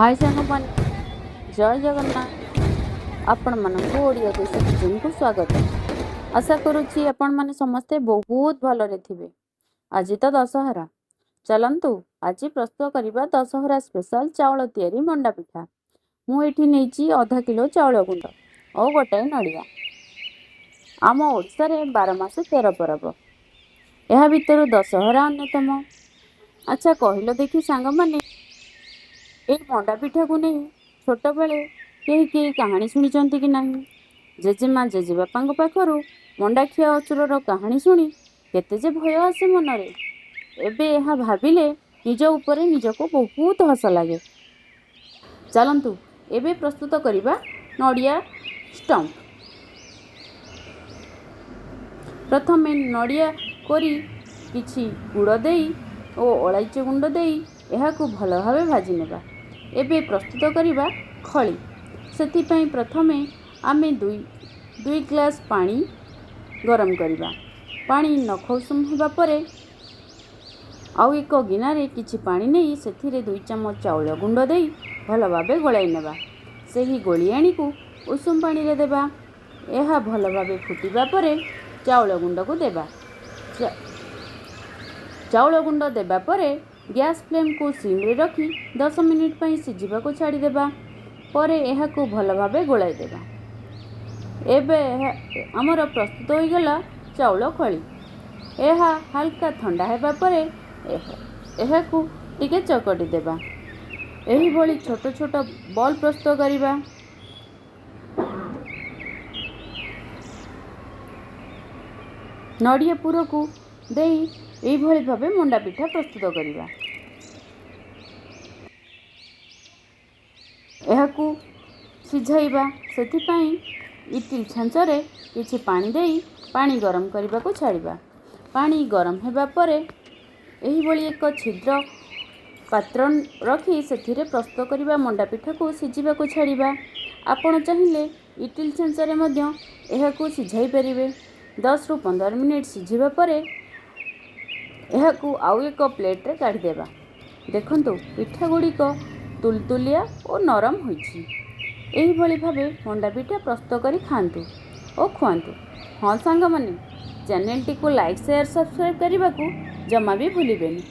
हाय साଙ୍ଗमाने जय जगन्नाथ आपण मानक ओडिया देश किचन को स्वागत। आशा करुच्ची आपण माने समस्ते बहुत भलरे थिबे। आज तो दशहरा चलंतु आज प्रस्तुत करबा दशहरा स्पेशल चावल तयारी मंडा पिठा। मु एठी नेची आधा किलो चावल गुंड और गोटाए नड़िया। आम ओडिशा रे 12 मास 13 परब यह भितर दशहरा अन्यतम। अच्छा कहलो देखी सांग माने ए मंडा पिठा को नहीं छोट बेले कहीं कहानी शुणी कि नहीं? जेजेमा जेजेबापा पाखरु मंडा खिया अचुरर कहानी शुणी केते जे भय आसे मनरे। एबे यह भाविले निज उपरे निजको बहुत हस लगे। चलंतु एबे प्रस्तुत करिबा नड़िया स्टम्प। प्रथमे नड़िया कोरी किछि गुड़ देई ओ अलैच गुंड देई एहाकु भल भावे भाजी नेबा। एबे प्रस्तुत करिबा खली। सेथिपई प्रथमे आमे दुई ग्लास पानी गरम करिबा। पानी नखौसुम हेबा परे आउ एक गिनारे किछि पानी नहीं सेथिरे 2 चम्मच चाउल गुंड देई भल भावे गोलाई नेबा। सेही गोलियाणी को उषुम पानी रे देबा। एहा भल भावे फुटिबा परे चाउल गुंड को देबा। चाउल गुंड देबा परे गैस फ्लेम को सिम रे रखी 10 मिनिट पई सिझिबा को छाड़ी देबा। परे एहा को भल भावे गोलाई देबा। एबे हमर प्रस्तुत होई गला चाउल खली। एहा हल्का ठंडा हेबा परे एहा को टिके चकटी देबा। एही भली छोट छोट बॉल प्रस्तुत करिबा। नड़िया पुर को देई एही भली भावे मंडा पिठा प्रस्तुत करिबा। एहाकू सिझाइबा। सेथिपई इटिल छांचरे किछि पानी देई पानी गरम करबा को छाड़िबा। पानी गरम हेबा परे एही भली एक छिद्र पात्र रखी सेथिरे प्रस्तुत करिबा मंडा पिठा को सिझिबा को छाड़िबा। आपण चाहिए इटिल छांचरे मध्य एहाकू सिझाई परिबे। 10 रु 15 मिनिट सिझिबा परे एहाकू आउ एक प्लेट रे काढी देबा। देखंतु पिठा गुड़िक तुलतुलिया और नरम होइछि। एही भली भावे मंडा पिठा प्रस्तुत करी खांतु और खुआंतु। हाँ सांग माने चैनल टी को लाइक शेयर सब्सक्राइब करने को जमा भी भूलिबेनी।